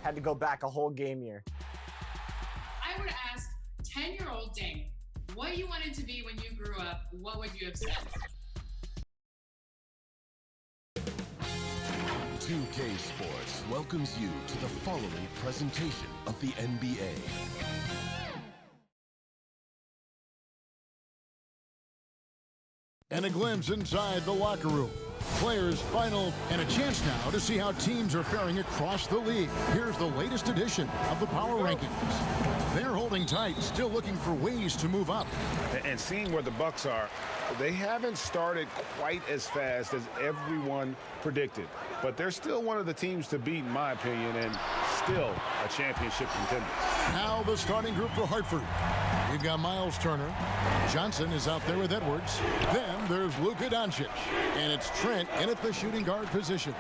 Had to go back a whole game year. I would ask 10-year-old Dane what you wanted to be when you grew up. What would you have said? 2K Sports welcomes you to the following presentation of the NBA. And a glimpse inside the locker room. Players' final, and a chance now to see how teams are faring across the league. Here's the latest edition of the Power Rankings. They're holding tight, still looking for ways to move up. And seeing where the Bucks are, they haven't started quite as fast as everyone predicted. But they're still one of the teams to beat, in my opinion, and still a championship contender. Now the starting group for Hartford. We've got Miles Turner. Johnson is out there with Edwards. Then there's Luka Doncic. And it's Trent in at the shooting guard position.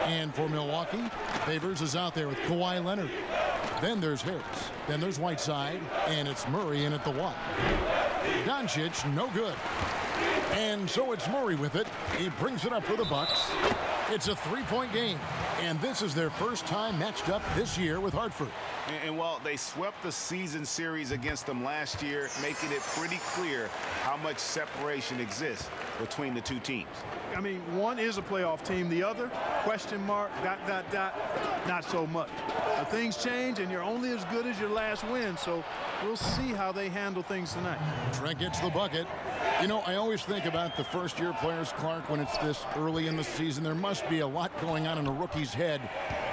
And for Milwaukee, Favors is out there with Kawhi Leonard. Then there's Harris. Then there's Whiteside. And it's Murray in at the one. Doncic, no good. And so it's Murray with it. He brings it up for the Bucks. It's a three-point game. And this is their first time matched up this year with Hartford. And while they swept the season series against them last year, making it pretty clear how much separation exists between the two teams. I mean, one is a playoff team. The other, question mark, ... not so much. But things change, and you're only as good as your last win. So we'll see how they handle things tonight. Trent gets the bucket. You know, I always think about the first-year players, Clark, when it's this early in the season. There must be a lot going on in a rookie's head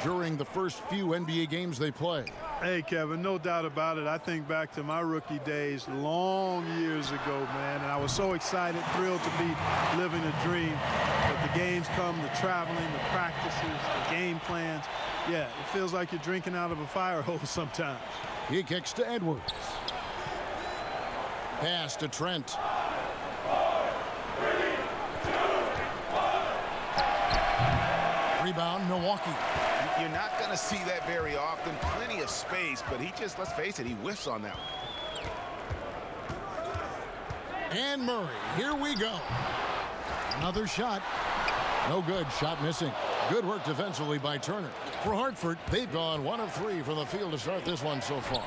during the first few NBA games they play. Hey, Kevin, no doubt about it. I think back to my rookie days long years ago, man, and I was so excited, thrilled to be living a dream. But the games come, the traveling, the practices, the game plans. Yeah, it feels like you're drinking out of a fire hose sometimes. He kicks to Edwards. Pass to Trent. Rebound, Milwaukee. You're not going to see that very often. Plenty of space, but he just, let's face it, he whiffs on that one. And Murray, here we go. Another shot. No good, shot missing. Good work defensively by Turner. For Hartford, they've gone 1 of 3 from the field to start this one so far.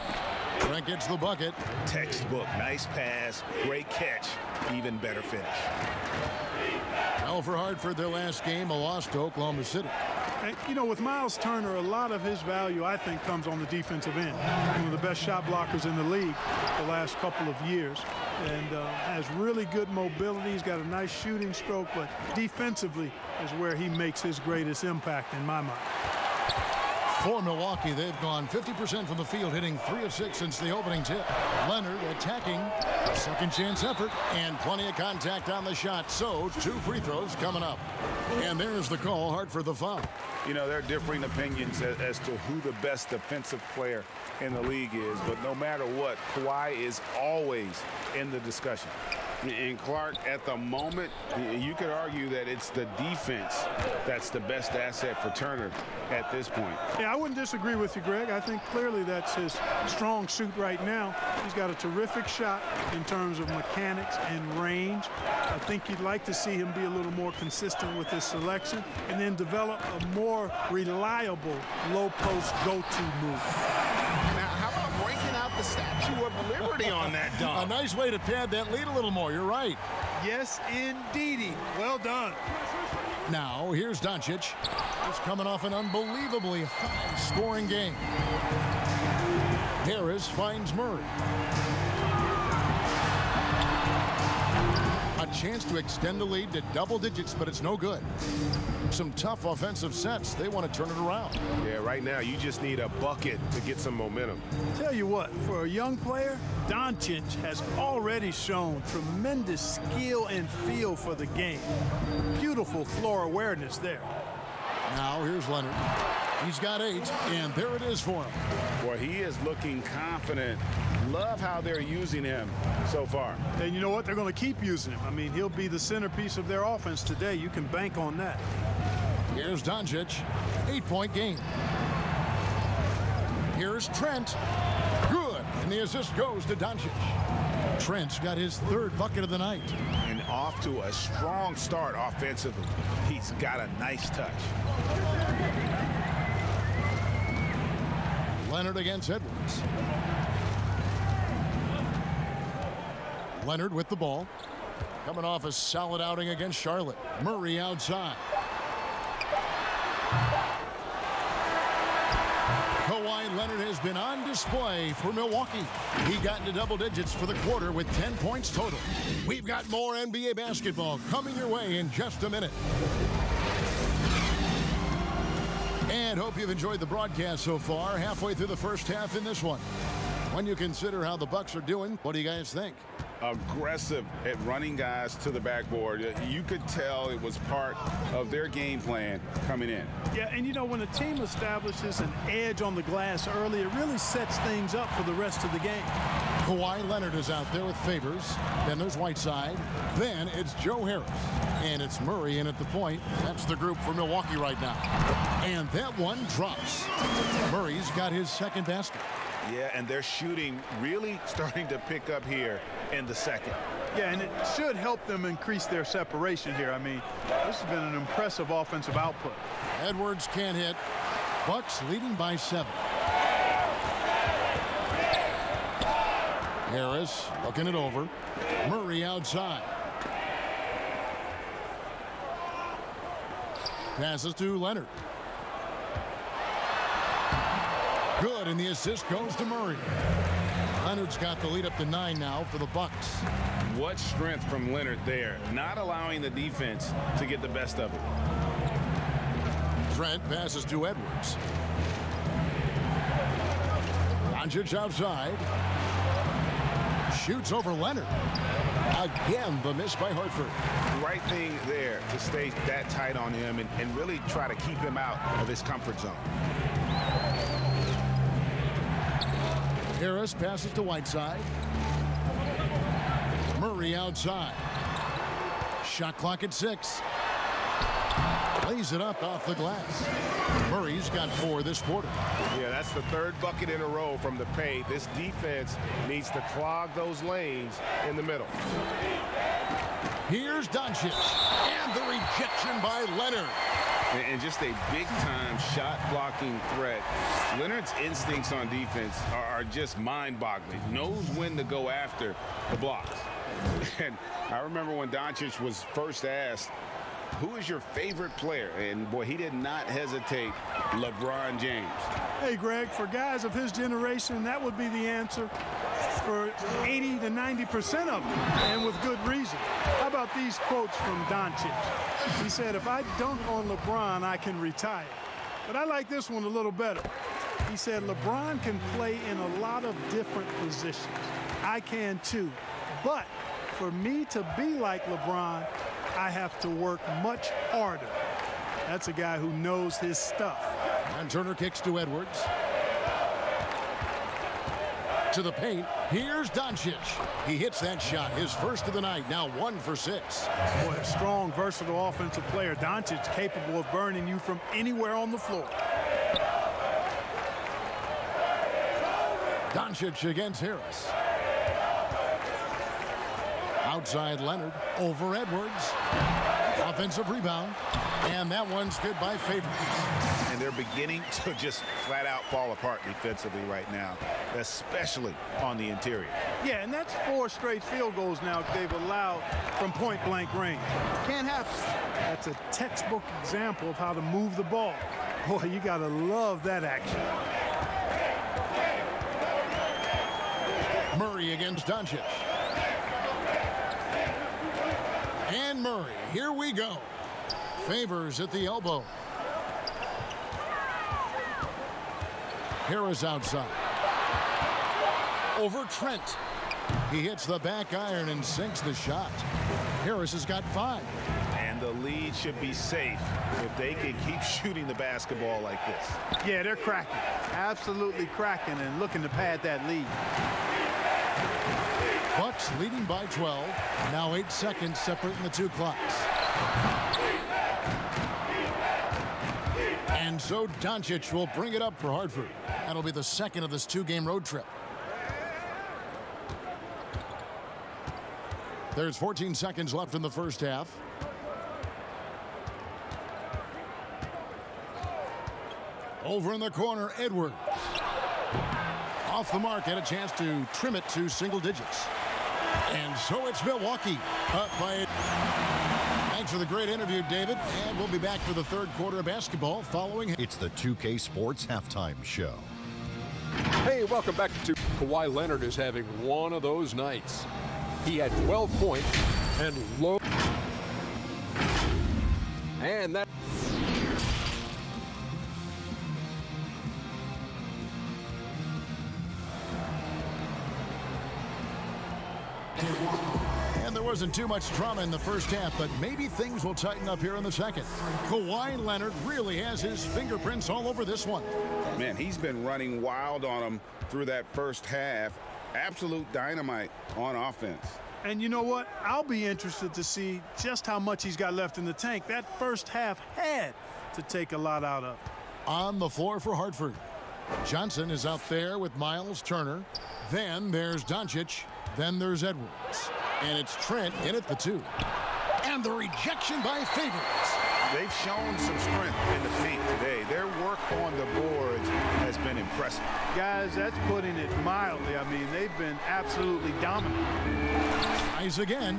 Trent gets the bucket. Textbook, nice pass, great catch, even better finish. Now for Hartford, their last game, a loss to Oklahoma City. And, you know, with Miles Turner, a lot of his value, I think, comes on the defensive end. One of the best shot blockers in the league the last couple of years. And has really good mobility. He's got a nice shooting stroke, but defensively is where he makes his greatest impact in my mind. For Milwaukee, they've gone 50% from the field, hitting 3 of 6 since the opening tip. Leonard attacking, second chance effort, and plenty of contact on the shot. So 2 free throws coming up. And there's the call, Hartford the foul. You know, there are differing opinions as to who the best defensive player in the league is, but no matter what, Kawhi is always in the discussion. And Clark, at the moment, you could argue that it's the defense that's the best asset for Turner at this point. Yeah, I wouldn't disagree with you, Greg. I think clearly that's his strong suit right now. He's got a terrific shot in terms of mechanics and range. I think you'd like to see him be a little more consistent with his selection and then develop a more reliable low-post go-to move. Now, how about breaking out the Statue of Liberty on that dunk? A nice way to pad that lead a little more. You're right. Yes, indeedy. Well done. Now, here's Doncic. He's coming off an unbelievably high-scoring game. Harris finds Murray. A chance to extend the lead to double digits, but it's no good. Some tough offensive sets. They want to turn it around. Yeah, right now you just need a bucket to get some momentum. Tell you what, for a young player, Doncic has already shown tremendous skill and feel for the game. Beautiful floor awareness there. Now here's Leonard. He's got 8, and there it is for him. Boy, he is looking confident. Love how they're using him so far. And you know what? They're going to keep using him. I mean, he'll be the centerpiece of their offense today. You can bank on that. Here's Doncic. 8-point game. Here's Trent. Good. And the assist goes to Doncic. Trent's got his 3rd bucket of the night. And off to a strong start offensively. He's got a nice touch. Leonard against Edwards. Leonard with the ball. Coming off a solid outing against Charlotte. Murray outside. Kawhi Leonard has been on display for Milwaukee. He got into double digits for the quarter with 10 points total. We've got more NBA basketball coming your way in just a minute. And hope you've enjoyed the broadcast so far. Halfway through the first half in this one. When you consider how the Bucks are doing, what do you guys think? Aggressive at running guys to the backboard. You could tell it was part of their game plan coming in. Yeah, and you know, when a team establishes an edge on the glass early, it really sets things up for the rest of the game. Kawhi Leonard is out there with Favors. Then there's Whiteside. Then it's Joe Harris. And it's Murray in at the point. That's the group for Milwaukee right now. And that one drops. Murray's got his second basket. Yeah, and their shooting really starting to pick up here in the second. Yeah, and it should help them increase their separation here. I mean, this has been an impressive offensive output. Edwards can't hit. Bucks leading by 7. Harris looking it over. Murray outside. Passes to Leonard. Good, and the assist goes to Murray. Leonard's got the lead up to 9 now for the Bucks. What strength from Leonard there, not allowing the defense to get the best of it. Trent passes to Edwards. Doncic outside. Shoots over Leonard. Again, the miss by Hartford. Right thing there to stay that tight on him and really try to keep him out of his comfort zone. Harris passes to Whiteside. Murray outside. Shot clock at 6. Lays it up off the glass. Murray's got 4 this quarter. Yeah, that's the 3rd bucket in a row from the paint. This defense needs to clog those lanes in the middle. Here's Doncic. And the rejection by Leonard. And just a big-time shot-blocking threat. Leonard's instincts on defense are just mind-boggling. Knows when to go after the blocks. And I remember when Doncic was first asked, who is your favorite player? And, boy, he did not hesitate. LeBron James. Hey, Greg, for guys of his generation, that would be the answer for 80 to 90% of them, and with good reason. How about these quotes from Doncic? He said, if I dunk on LeBron, I can retire. But I like this one a little better. He said, LeBron can play in a lot of different positions. I can too. But for me to be like LeBron, I have to work much harder. That's a guy who knows his stuff. And Turner kicks to Edwards. To the paint. Here's Doncic. He hits that shot, his first of the night, now 1 for 6. Boy, a strong, versatile offensive player. Doncic capable of burning you from anywhere on the floor. Doncic against Harris. Outside Leonard, over Edwards. Offensive rebound. And that one's good by Favors. And they're beginning to just flat out fall apart defensively right now, especially on the interior. Yeah, and that's 4 straight field goals now they've allowed from point-blank range. Can't happen. That's a textbook example of how to move the ball. Boy, you got to love that action. Murray against Doncic. And Murray, here we go. Favors at the elbow. Harris outside. Over Trent. He hits the back iron and sinks the shot. Harris has got 5. And the lead should be safe if they can keep shooting the basketball like this. Yeah, they're cracking. Absolutely cracking and looking to pad that lead. Bucks leading by 12. Now 8 seconds separating the 2 clocks. And so Doncic will bring it up for Hartford. That'll be the second of this 2-game road trip. There's 14 seconds left in the first half. Over in the corner, Edwards. Off the mark, had a chance to trim it to single digits. And so it's Milwaukee up by it. Thanks for the great interview, David. And we'll be back for the third quarter of basketball following. It's the 2K Sports Halftime Show. Hey, welcome back to Kawhi Leonard is having one of those nights. He had 12 points and low. And that. And there wasn't too much drama in the first half, but maybe things will tighten up here in the second. Kawhi Leonard really has his fingerprints all over this one. Man, he's been running wild on him through that first half. Absolute dynamite on offense. And you know what? I'll be interested to see just how much he's got left in the tank. That first half had to take a lot out of. On the floor for Hartford, Johnson is out there with Miles Turner. Then there's Doncic. Then there's Edwards. And it's Trent in at the 2. And the rejection by Favors. They've shown some strength in the paint today. Their work on the boards has been impressive. Guys, that's putting it mildly. I mean, they've been absolutely dominant. Tries again.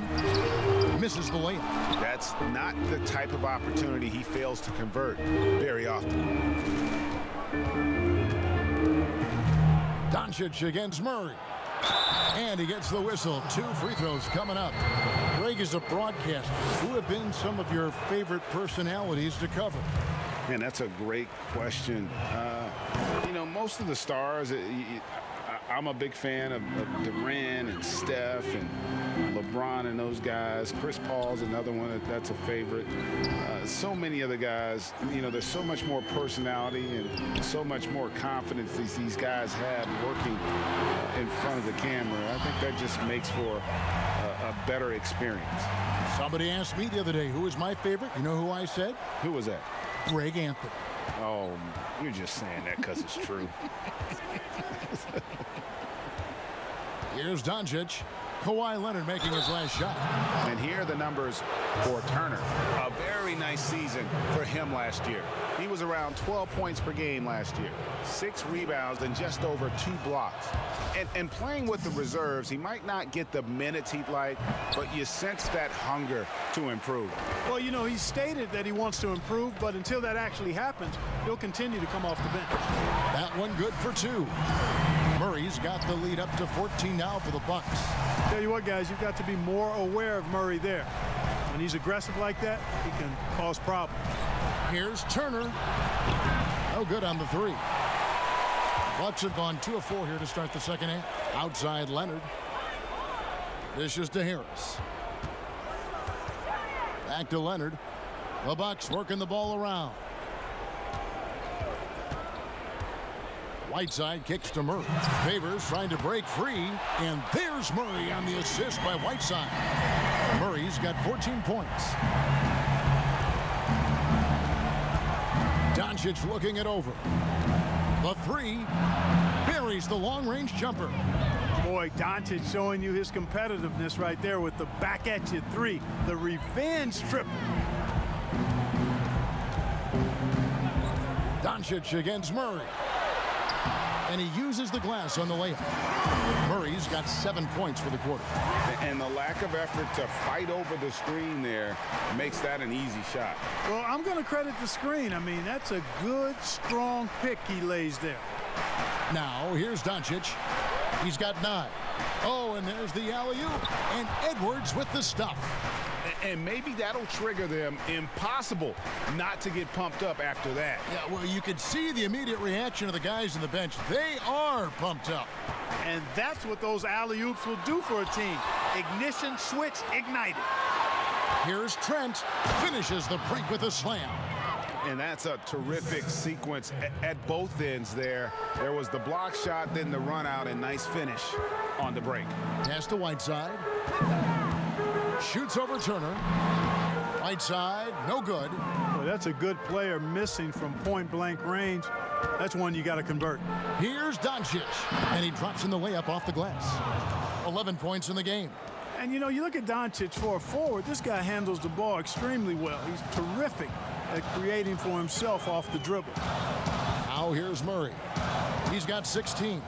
Misses the layup. That's not the type of opportunity he fails to convert very often. Doncic against Murray. And he gets the whistle. 2 free throws coming up. Greg is a broadcaster. Who have been some of your favorite personalities to cover? Man, that's a great question. You know, most of the stars, I'm a big fan of Durant and Steph and LeBron and those guys. Chris Paul's another one that's a favorite. So many other guys, you know, there's so much more personality and so much more confidence these guys have working in front of the camera. I think that just makes for a better experience. Somebody asked me the other day, who is my favorite? You know who I said? Who was that? Greg Anthony. Oh, you're just saying that because it's true. Here's Doncic. Kawhi Leonard making his last shot. And here are the numbers for Turner. A very nice season for him last year. He was around 12 points per game last year. 6 rebounds and just over 2 blocks. And playing with the reserves, he might not get the minutes he'd like, but you sense that hunger to improve. Well, you know, he stated that he wants to improve, but until that actually happens, he'll continue to come off the bench. That one good for 2. Murray's got the lead up to 14 now for the Bucks. Tell you what, guys, you've got to be more aware of Murray there. When he's aggressive like that, he can cause problems. Here's Turner. No good on the 3. Bucks have gone 2 of 4 here to start the second half. Outside Leonard. Dishes to Harris. Back to Leonard. The Bucks working the ball around. Whiteside kicks to Murray. Favors trying to break free. And there's Murray on the assist by Whiteside. Murray's got 14 points. Doncic looking it over. The 3 buries the long-range jumper. Boy, Doncic showing you his competitiveness right there with the back-at-you 3. The revenge triple. Doncic against Murray. And he uses the glass on the layup. Murray's got 7 points for the quarter. And the lack of effort to fight over the screen there makes that an easy shot. Well, I'm going to credit the screen. I mean, that's a good, strong pick he lays there. Now, here's Doncic. He's got 9. Oh, and there's the alley-oop. And Edwards with the stuff. And maybe that'll trigger them. Impossible not to get pumped up after that. Yeah, well, you could see the immediate reaction of the guys on the bench. They are pumped up. And that's what those alley-oops will do for a team. Ignition switch ignited. Here's Trent. Finishes the break with a slam. And that's a terrific sequence at both ends there. There was the block shot, then the run out, and nice finish on the break. Pass to Whiteside. Shoots over Turner. Whiteside, no good. Boy, that's a good player missing from point-blank range. That's one you got to convert. Here's Doncic, and he drops in the layup off the glass. 11 points in the game. And, you know, you look at Doncic for a forward, this guy handles the ball extremely well. He's terrific at creating for himself off the dribble. Now here's Murray. He's got 16.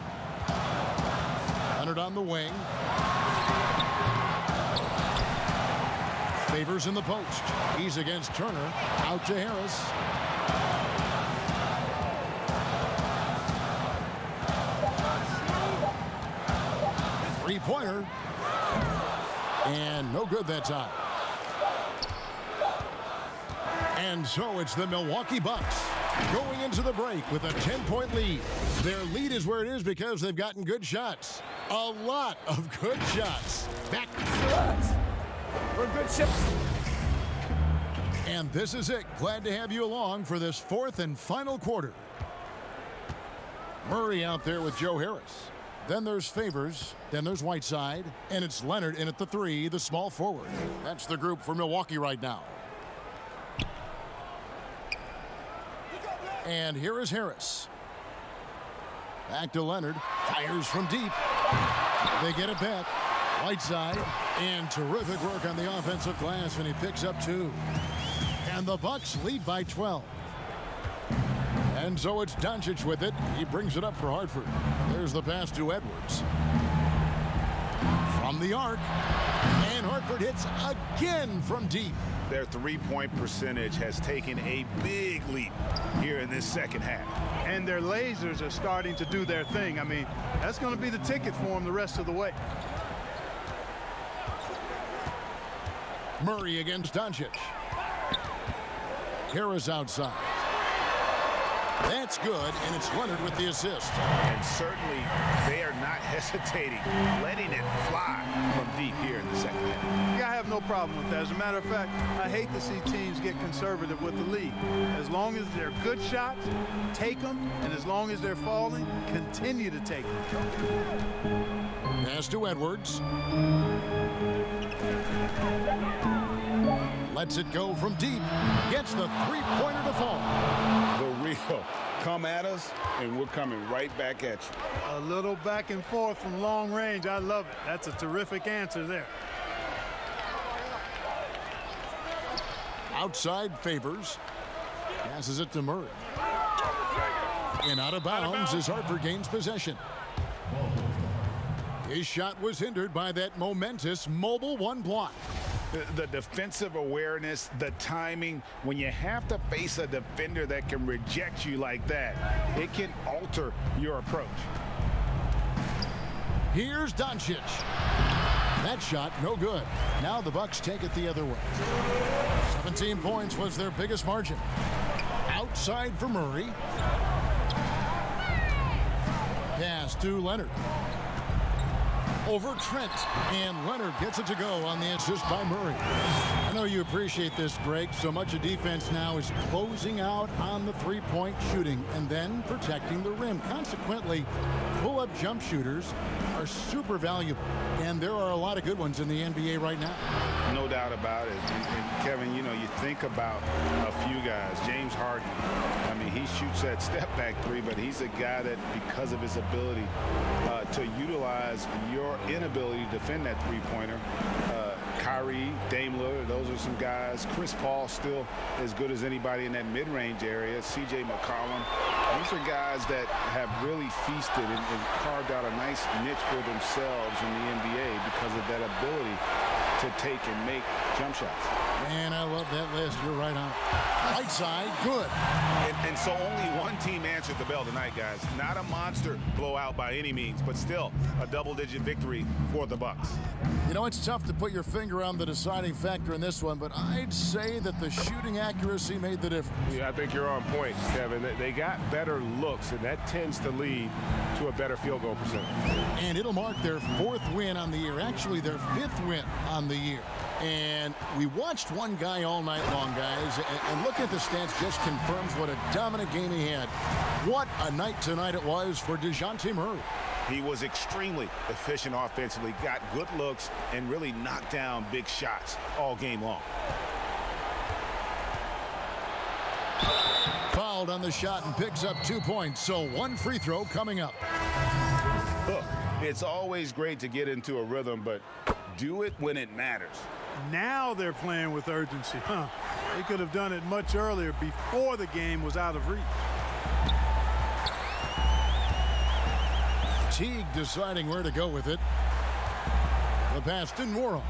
Leonard on the wing. Favors in the post. He's against Turner. Out to Harris. Three-pointer. And no good that time. And so it's the Milwaukee Bucks going into the break with a 10-point lead. Their lead is where it is because they've gotten good shots. A lot of good shots. Back. We're good shots. And this is it. Glad to have you along for this fourth and final quarter. Murray out there with Joe Harris. Then there's Favors. Then there's Whiteside. And it's Leonard in at the three, the small forward. That's the group for Milwaukee right now. And here is Harris. Back to Leonard. Fires from deep. They get it back. Whiteside. And terrific work on the offensive glass, and he picks up 2. And the Bucks lead by 12. And so it's Doncic with it. He brings it up for Hartford. There's the pass to Edwards. From the arc. And Hartford hits again from deep. Their three-point percentage has taken a big leap here in this second half. And their lasers are starting to do their thing. I mean, that's going to be the ticket for them the rest of the way. Murray against Doncic. Harris outside. That's good, and it's Leonard with the assist. And certainly they are not hesitating, letting it fly from deep here in the second half. Yeah, I have no problem with that. As a matter of fact, I hate to see teams get conservative with the lead. As long as they're good shots, take them, and as long as they're falling, continue to take them. Pass to Edwards. Lets it go from deep. Gets the three-pointer to fall. The real come at us, and we're coming right back at you. A little back and forth from long range. I love it. That's a terrific answer there. Outside Favors. Passes it to Murray. And out of bounds as Hartford gains possession. His shot was hindered by that momentous mobile one block. The defensive awareness, the timing, when you have to face a defender that can reject you like that, it can alter your approach. Here's Doncic. That shot, no good. Now the Bucks take it the other way. 17 points was their biggest margin. Outside for Murray. Pass to Leonard. Over Trent, and Leonard gets it to go on the assist by Murray. I know you appreciate this, Greg. So much of defense now is closing out on the three-point shooting and then protecting the rim. Consequently, pull-up jump shooters are super valuable, and there are a lot of good ones in the NBA right now. No doubt about it. And Kevin, you know, you think about a few guys. James Harden, I mean, he shoots that step-back three, but he's a guy that, because of his ability to utilize your inability to defend that three-pointer, Kyrie, Dame Lillard, those are some guys. Chris Paul still as good as anybody in that mid-range area. C.J. McCollum. These are guys that have really feasted and carved out a nice niche for themselves in the NBA because of that ability to take and make jump shots. And I love that list. You're right on. Right side, good. And so only one team answered the bell tonight, guys. Not a monster blowout by any means, but still a double-digit victory for the Bucks. You know, it's tough to put your finger on the deciding factor in this one, but I'd say that the shooting accuracy made the difference. Yeah, I think you're on point, Kevin. They got better looks, and that tends to lead to a better field goal percentage. And it'll mark their 4th win on the year, actually their 5th win on the year. And we watched one guy all night long, guys, and looking at the stats just confirms what a dominant game he had. What a night tonight it was for DeJounte Murray. He was extremely efficient offensively, got good looks, and really knocked down big shots all game long. Fouled on the shot and picks up 2 points, so one free throw coming up. Look, it's always great to get into a rhythm, but do it when it matters. Now they're playing with urgency. They could have done it much earlier before the game was out of reach. Teague deciding where to go with it. The pass didn't work.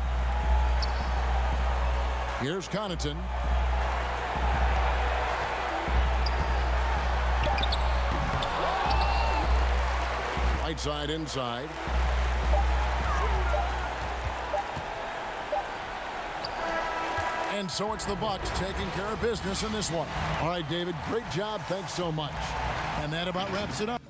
Here's Connaughton. Right side inside. And so it's the Bucks taking care of business in this one. All right, David, great job. Thanks so much. And that about wraps it up.